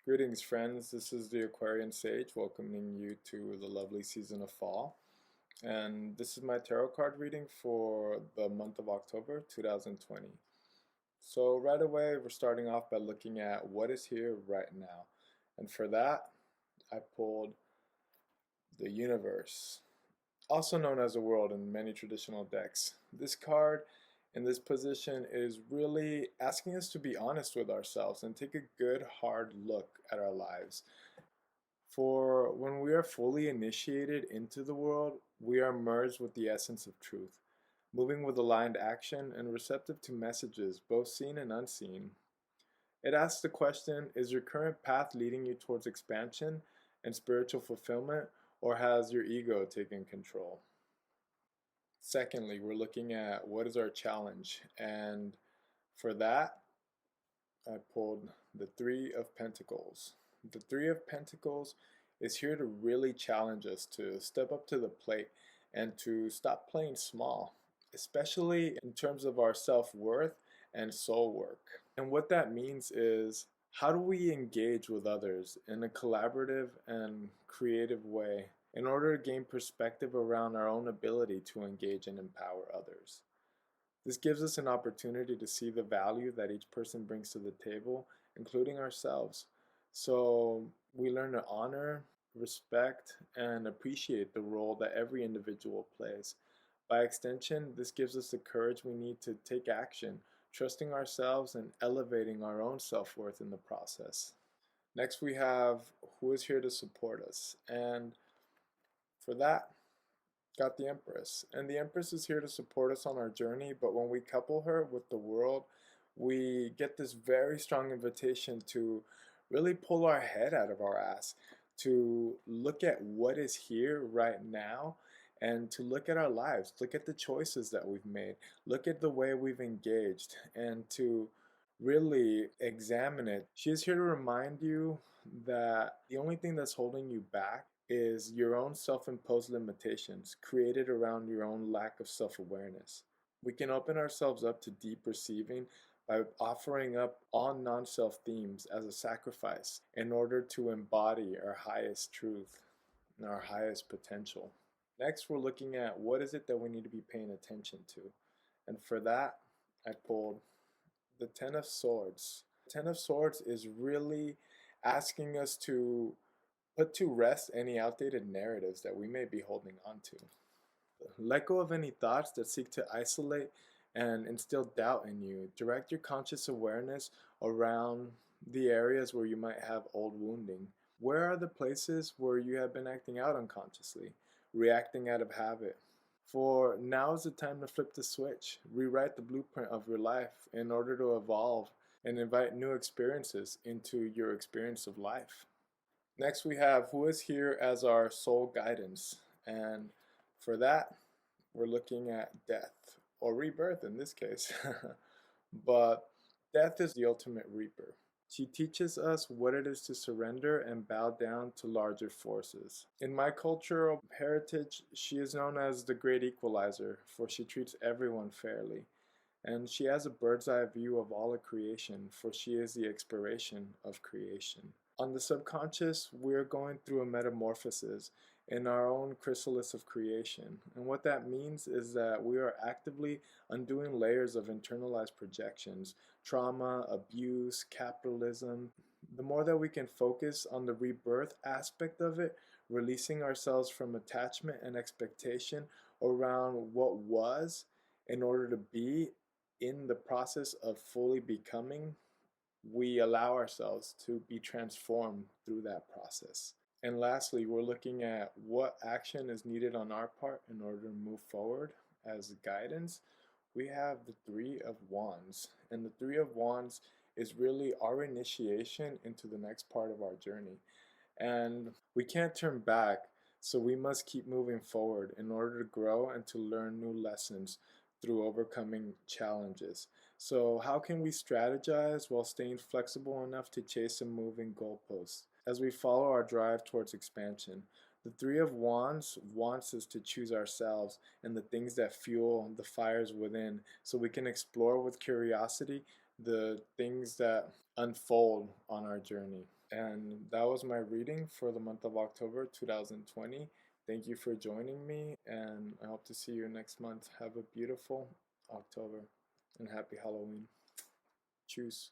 Greetings, friends. This is the Aquarian Sage welcoming you to the lovely season of fall. And this is my tarot card reading for the month of October 2020. So, right away, we're starting off by looking at what is here right now. And for that, I pulled the Universe, also known as the World in many traditional decks. This card in this position is really asking us to be honest with ourselves and take a good hard look at our lives. For when we are fully initiated into the world, we are merged with the essence of truth, moving with aligned action and receptive to messages, both seen and unseen. It asks the question, is your current path leading you towards expansion and spiritual fulfillment, or has your ego taken control? Secondly, we're looking at what is our challenge, and for that, I pulled the Three of Pentacles. The Three of Pentacles is here to really challenge us to step up to the plate and to stop playing small, especially in terms of our self-worth and soul work. And what that means is, how do we engage with others in a collaborative and creative way in order to gain perspective around our own ability to engage and empower others? This gives us an opportunity to see the value that each person brings to the table, including ourselves. So we learn to honor, respect, and appreciate the role that every individual plays. By extension, this gives us the courage we need to take action, trusting ourselves and elevating our own self-worth in the process. Next, we have who is here to support us. And for that, got the Empress. And the Empress is here to support us on our journey, but when we couple her with the world, we get this very strong invitation to really pull our head out of our ass, to look at what is here right now, and to look at our lives, look at the choices that we've made, look at the way we've engaged, and to really examine it. She is here to remind you that the only thing that's holding you back is your own self-imposed limitations created around your own lack of self-awareness. We can open ourselves up to deep receiving by offering up all non-self themes as a sacrifice in order to embody our highest truth and our highest potential. Next, we're looking at what is it that we need to be paying attention to. And for that, I pulled the Ten of Swords. Ten of Swords is really asking us to put to rest any outdated narratives that we may be holding on to. Let go of any thoughts that seek to isolate and instill doubt in you. Direct your conscious awareness around the areas where you might have old wounding. Where are the places where you have been acting out unconsciously, reacting out of habit? For now is the time to flip the switch, rewrite the blueprint of your life in order to evolve and invite new experiences into your experience of life. Next, we have who is here as our soul guidance. And for that, we're looking at death, or rebirth in this case. But death is the ultimate reaper. She teaches us what it is to surrender and bow down to larger forces. In my cultural heritage, she is known as the Great Equalizer, for she treats everyone fairly. And she has a bird's eye view of all of creation, for she is the expiration of creation. On the subconscious, we're going through a metamorphosis in our own chrysalis of creation. And what that means is that we are actively undoing layers of internalized projections, trauma, abuse, capitalism. The more that we can focus on the rebirth aspect of it, releasing ourselves from attachment and expectation around what was in order to be in the process of fully becoming, we allow ourselves to be transformed through that process. And lastly, we're looking at what action is needed on our part in order to move forward as guidance. We have the Three of Wands, and the Three of Wands is really our initiation into the next part of our journey. And we can't turn back, so we must keep moving forward in order to grow and to learn new lessons through overcoming challenges. So how can we strategize while staying flexible enough to chase a moving goalpost as we follow our drive towards expansion? The Three of Wands wants us to choose ourselves and the things that fuel the fires within, so we can explore with curiosity the things that unfold on our journey. And that was my reading for the month of October 2020. Thank you for joining me, and I hope to see you next month. Have a beautiful October and happy Halloween. Tschüss.